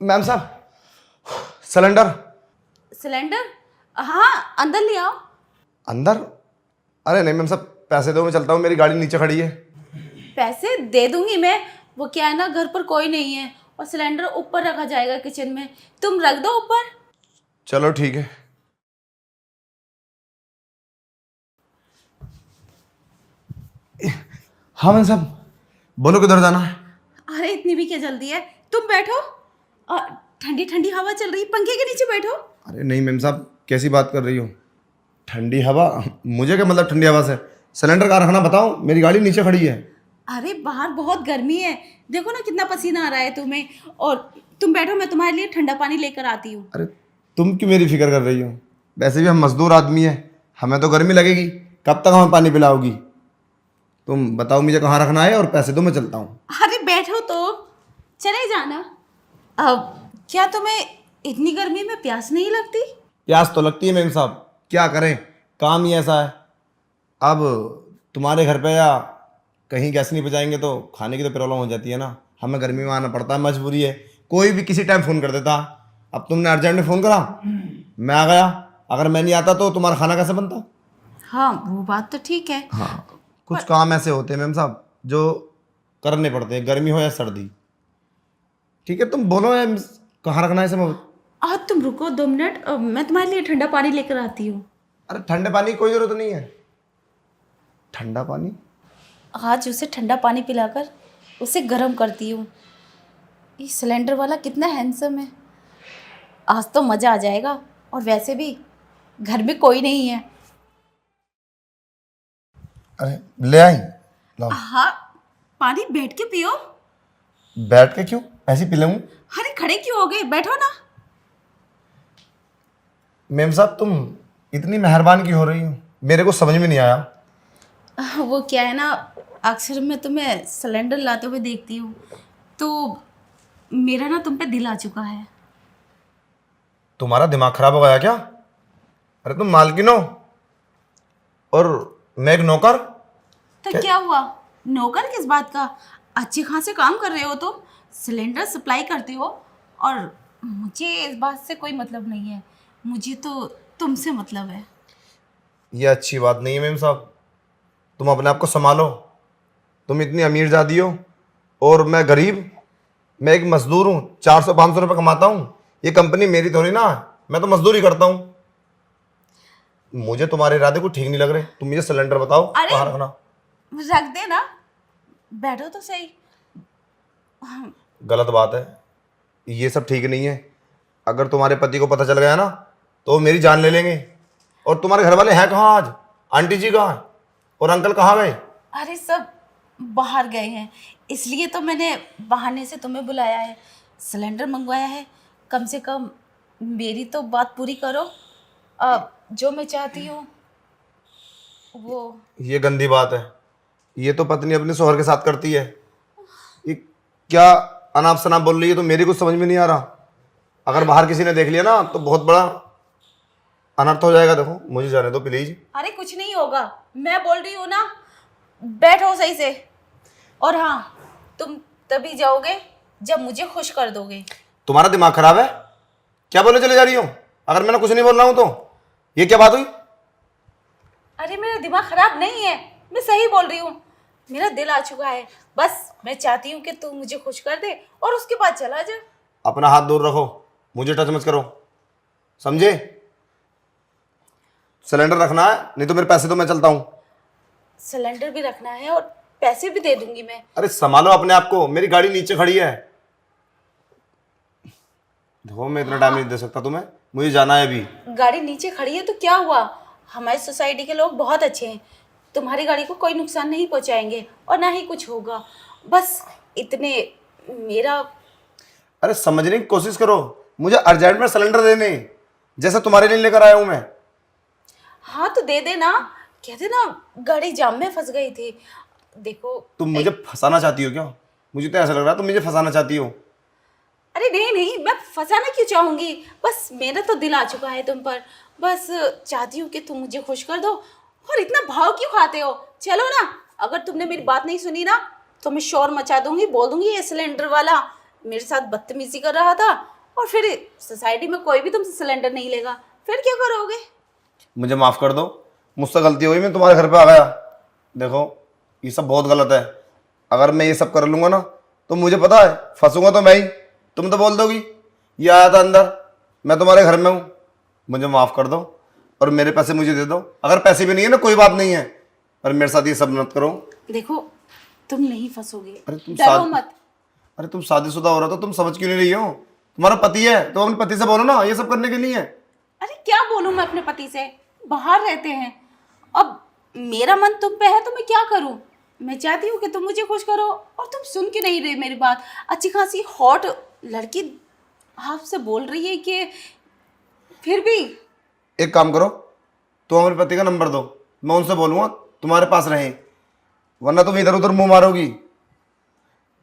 Ma'am साहब, cylinder. Cylinder? हाँ, अंदर ले आओ। अंदर? अरे नहीं मैम साहब, पैसे दो, मैं चलता हूँ, मेरी गाड़ी नीचे खड़ी है। पैसे दे दूंगी मैं। वो क्या है ना, घर पर कोई नहीं है और सिलेंडर ऊपर रखा जाएगा किचन में। तुम रख दो ऊपर। चलो ठीक है। हाँ मैम साहब, बोलो किधर जाना है? अरे इतनी भी क्या जल्दी है, तुम बैठो। और ठंडी ठंडी हवा चल रही, पंखे के नीचे बैठो। अरे नहीं मैम साहब, कैसी बात कर रही हो? ठंडी हवा? मुझे क्या मतलब ठंडी हवा से? सिलेंडर कहाँ रखना बताओ, मेरी गाड़ी नीचे खड़ी है। अरे बाहर बहुत गर्मी है, देखो ना कितना पसीना आ रहा है तुम्हें। और तुम बैठो, मैं तुम्हारे लिए ठंडा पानी लेकर आती हूँ। अरे तुम क्यों मेरी फिक्र कर रही हो? वैसे भी हम मजदूर आदमी हैं, हमें तो गर्मी लगेगी। कब तक हमें पानी पिलाओगी? तुम बताओ मुझे कहाँ रखना है और पैसे दो, मैं चलता हूँ। अरे बैठो तो, चले जाना। अब क्या तुम्हें इतनी गर्मी में प्यास नहीं लगती? प्यास तो लगती है मैम साहब, क्या करें, काम ही ऐसा है। अब तुम्हारे घर पे या कहीं गैस नहीं बचाएंगे तो खाने की तो प्रॉब्लम हो जाती है ना। हमें गर्मी में आना पड़ता है, मजबूरी है। कोई भी किसी टाइम फ़ोन कर देता। अब तुमने अर्जेंट में फ़ोन करा, मैं आ गया। अगर मैं नहीं आता तो तुम्हारा खाना कैसे बनता? हाँ वो बात तो ठीक है। हाँ, कुछ काम ऐसे होते हैं मैम साहब जो करने पड़ते हैं, गर्मी हो या सर्दी। ठीक है, तुम बोलो मैम, कहाँ रखना है इसे? तुम रुको 2 मिनट, मैं तुम्हारे लिए ठंडा पानी लेकर आती हूँ। अरे ठंडे पानी की कोई ज़रूरत नहीं है। ठंडा पानी? आज उसे ठंडा पानी पिलाकर उसे गर्म करती हूँ। ये सिलेंडर वाला कितना हैंडसम है, आज तो मज़ा आ जाएगा। और वैसे भी घर में कोई नहीं है। अरे ले आई, लाओ। हाँ, पानी बैठ के पियो। बैठ के क्यों, ऐसे ही पी लूँ? अरे खड़े क्यों हो गए, बैठो ना। मेम साहब तुम इतनी मेहरबान क्यों हो रही हो, मेरे को समझ में नहीं आया। वो क्या है ना, अक्सर मैं तुम्हें सिलेंडर लाते हुए देखती हूँ, तो मेरा ना तुम पे दिल आ चुका है। तुम्हारा दिमाग खराब हो गया क्या? अरे तुम मालकिन हो और मैं एक नौकर। तो क्या हुआ, नौकर किस बात का? अच्छे खासे काम कर रहे हो तुम, सिलेंडर सप्लाई करते हो। और मुझे इस बात से कोई मतलब नहीं है, मुझे तो तुमसे मतलब है। ये अच्छी बात नहीं है मेम साहब, तुम अपने आप को संभालो। तुम इतनी अमीरजादी हो और मैं गरीब। मैं एक मजदूर हूँ, 400-500 रुपये कमाता हूँ। ये कंपनी मेरी थोड़ी ना, मैं तो मजदूरी करता हूँ। मुझे तुम्हारे इरादे को ठीक नहीं लग रहे। तुम मुझे सिलेंडर बताओ अरे कहाँ रखना। रख दे ना, बैठो तो सही। गलत बात है, ये सब ठीक नहीं है। अगर तुम्हारे पति को पता चल गया ना तो वो मेरी जान ले लेंगे। और तुम्हारे घर वाले हैं कहाँ आज? आंटी जी कहाँ हैं और अंकल कहाँ गए? अरे सब बाहर गए हैं, इसलिए तो मैंने बहाने से तुम्हें बुलाया है, सिलेंडर मंगवाया है। कम से कम मेरी तो बात पूरी करो। अब जो मैं चाहती हूँ वो। ये गंदी बात है, ये तो पत्नी अपने शोहर के साथ करती है। ये क्या अनाप शनाप बोल रही है, तो मेरी कुछ समझ में नहीं आ रहा। अगर बाहर किसी ने देख लिया ना तो बहुत बड़ा अनर्थ हो जाएगा। देखो मुझे जाने दो प्लीज। अरे कुछ नहीं होगा, मैं बोल रही हूँ ना, बैठो सही से। और हाँ, तुम तभी जाओगे जब मुझे खुश कर दोगे। तुम्हारा दिमाग खराब है क्या? बोले चले जा रही हो? अगर मैंने कुछ नहीं बोल रहा हूँ तो ये क्या बात हुई? अरे मेरा दिमाग खराब नहीं है, मैं सही बोल रही हूँ। मेरा दिल आ चुका है, बस मैं चाहती हूँ कि तू मुझे खुश कर दे और उसके बाद चला जा। अपना हाथ दूर रखो, मुझे टच मत करो, समझे? सिलेंडर रखना है, नहीं तो मेरे पैसे दो, मैं चलता हूँ। सिलेंडर भी रखना है और पैसे भी दे दूंगी मैं। अरे संभालो अपने आप को, मेरी गाड़ी नीचे खड़ी है। देखो मैं इतना टाइम नहीं दे सकता तुम्हें, मुझे जाना है अभी। गाड़ी नीचे खड़ी है तो क्या हुआ, हमारी सोसाइटी के लोग बहुत अच्छे हैं, तुम्हारी गाड़ी को कोई नुकसान नहीं पहुंचाएंगे और ना ही कुछ होगा। बस इतने मेरा। अरे समझने की कोशिश करो, मुझे अर्जेंट में सिलेंडर देने, जैसे तुम्हारे लिए लेकर आया हूं मैं। हाँ तो दे देना, कहते ना गाड़ी जाम में फंस गई थी। देखो तुम मुझे फंसाना चाहती हो क्या? मुझे तो ऐसा लग रहा है तुम मुझे फंसाना चाहती हो। अरे नहीं नहीं, मैं फंसाना क्यों चाहूंगी, बस मेरा तो दिल आ चुका है तुम पर। बस चाहती हूँ कि तुम मुझे खुश कर दो। और इतना भाव क्यों खाते हो, चलो ना। अगर तुमने मेरी बात नहीं सुनी ना तो मैं शोर मचा दूंगी, बोल दूंगी ये सिलेंडर वाला मेरे साथ बदतमीजी कर रहा था और फिर सोसाइटी में कोई भी तुमसे सिलेंडर नहीं लेगा, फिर क्या करोगे? मुझे माफ़ कर दो, मुझसे गलती हुई, मैं तुम्हारे घर पे आ गया। देखो ये सब बहुत गलत है। अगर मैं ये सब कर लूँगा ना तो मुझे पता है फंसूंगा तो मैं ही। तुम तो बोल दोगी ये आया था अंदर, मैं तुम्हारे घर में हूँ। मुझे माफ़ कर दो और मेरे पैसे मुझे दे दो। अगर पैसे भी नहीं है ना कोई बात नहीं है, पर मेरे साथ ये सब मत करो। देखो तुम नहीं फंसोगे, अरे तुम डरो मत। अरे तुम शादीशुदा हो रहा तो तुम समझ क्यों नहीं रही हो? तुम्हारा पति है तो अपने पति से बोलो ना ये सब करने के लिए। अरे क्या बोलूं मैं अपने पति से, बाहर रहते हैं। अब मेरा मन तुम पे है तो मैं क्या करूं? मैं चाहती हूँ कि तुम मुझे खुश करो और तुम सुन के नहीं रहे मेरी बात। अच्छी खासी हॉट लड़की आपसे बोल रही है कि फिर भी। एक काम करो, तुम अपने पति का नंबर दो, मैं उनसे बोलूँगा तुम्हारे पास रहे, वरना तुम इधर उधर मुंह मारोगी।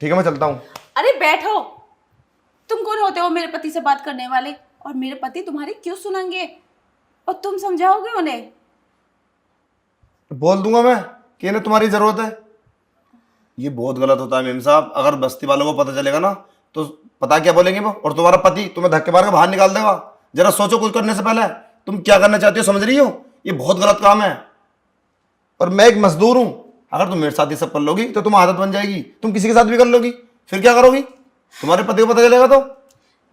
ठीक है मैं चलता हूँ। अरे बैठो, तुम कौन होते हो मेरे पति से बात करने वाले? और मेरे पति तुम्हारी क्यों सुनेंगे और तुम समझाओगे उन्हें? बोल दूंगा मैं कि इन्हें तुम्हारी ज़रूरत है। ये बहुत गलत होता है मेम साहब। अगर बस्ती वालों को पता चलेगा ना तो पता क्या बोलेंगे वो, और तुम्हारा पति तुम्हें धक्के मार के बाहर निकाल देगा। जरा सोचो कुछ करने से पहले तुम क्या करना चाहती हो, समझ रही हो? ये बहुत गलत काम है और मैं एक मजदूर हूं। अगर तुम मेरे साथ ये सब कर लोगी तो तुम आदत बन जाएगी, तुम किसी के साथ भी कर लोगी, फिर क्या करोगी? तुम्हारे पति को पता चलेगा तो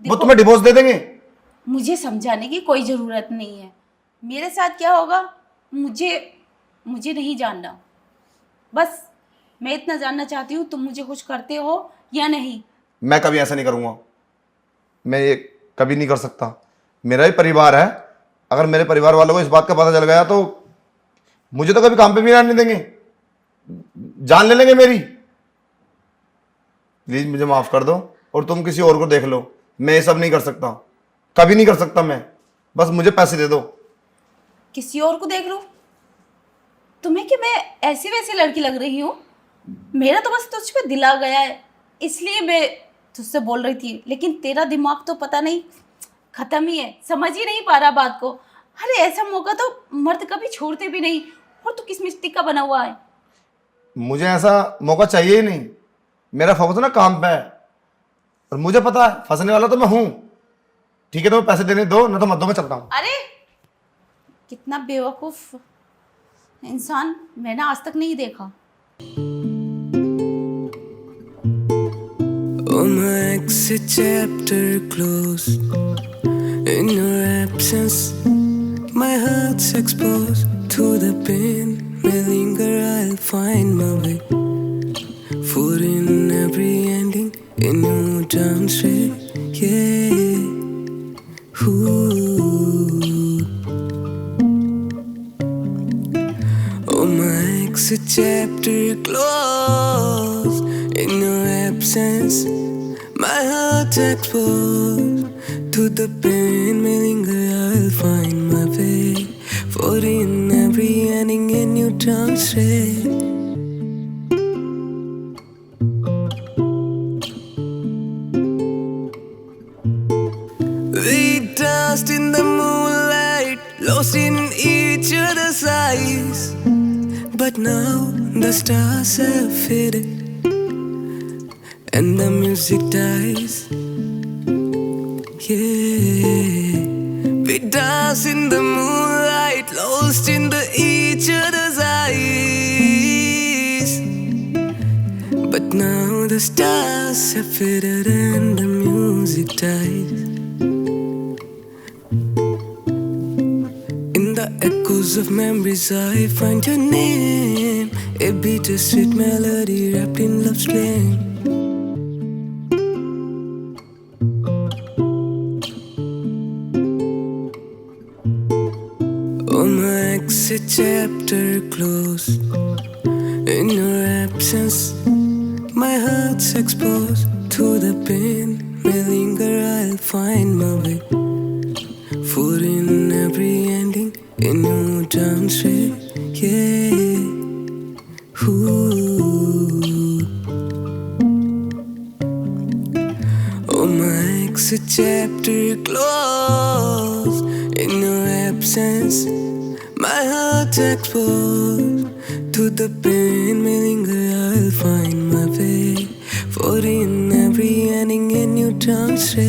वो तुम्हें डिवोर्स दे देंगे। मुझे समझाने की कोई ज़रूरत नहीं है। मेरे साथ क्या होगा मुझे नहीं जानना। बस मैं इतना जानना चाहती हूँ तुम मुझे कुछ करते हो या नहीं। मैं कभी ऐसा नहीं करूँगा, मैं ये कभी नहीं कर सकता। मेरा ही परिवार है, अगर मेरे परिवार वालों को इस बात का पता चल गया तो मुझे तो कभी काम पे भी आने देंगे, जान ले लेंगे मेरी। प्लीज़ मुझे माफ़ कर दो और तुम किसी और को देख लो। मैं ये सब नहीं कर सकता, कभी नहीं कर सकता मैं। बस मुझे पैसे दे दो। किसी और को देख लो? तुम्हें कि मैं ऐसी वैसी लड़की लग रही हूँ? मेरा तो बस तुझ पे दिल आ गया है इसलिए मैं तुझसे बोल रही थी, लेकिन तेरा दिमाग तो पता नहीं खत्म ही है, समझ ही नहीं पा रहा बात को। अरे ऐसा मौका तो मर्द कभी छोड़ते भी नहीं, और तू किस मिट्टी का बना हुआ है? मुझे ऐसा मौका चाहिए ही नहीं। मेरा फोकस ना काम पे है और मुझे पता है फंसने वाला तो मैं हूँ। ठीक है तो पैसे देने दो, ना तो मत दो, मैं चलता हूँ। अरे कितना बेवकूफ़ इंसान मैंने आज तक नहीं देखा। Oh, my exit chapter closed. In your absence, my heart's exposed to the pain. May linger, I'll find my way. For in every ending, a new turn straight. Yeah. Ooh. Oh, my exit chapter closed. In your absence, my heart exposed to the pain. May linger, I'll find my way. For in every ending, a new turn straight. We danced in the moonlight, lost in each other's eyes. But now the stars have faded and the music dies. Yeah, we dance in the moonlight, lost in each other's eyes. But now the stars have faded and the music dies. In the echoes of memories I find your name, a bittersweet melody wrapped in love's flame. Oh, my exit chapter closed. In your absence, my heart's exposed to the pain. May linger, I'll find my way. For in every ending, a new turn straight. Yeah. Ooh. Oh, my exit chapter closed. In your absence, my heart exposed to the pain. May linger, I'll find my way. For in every ending, जान से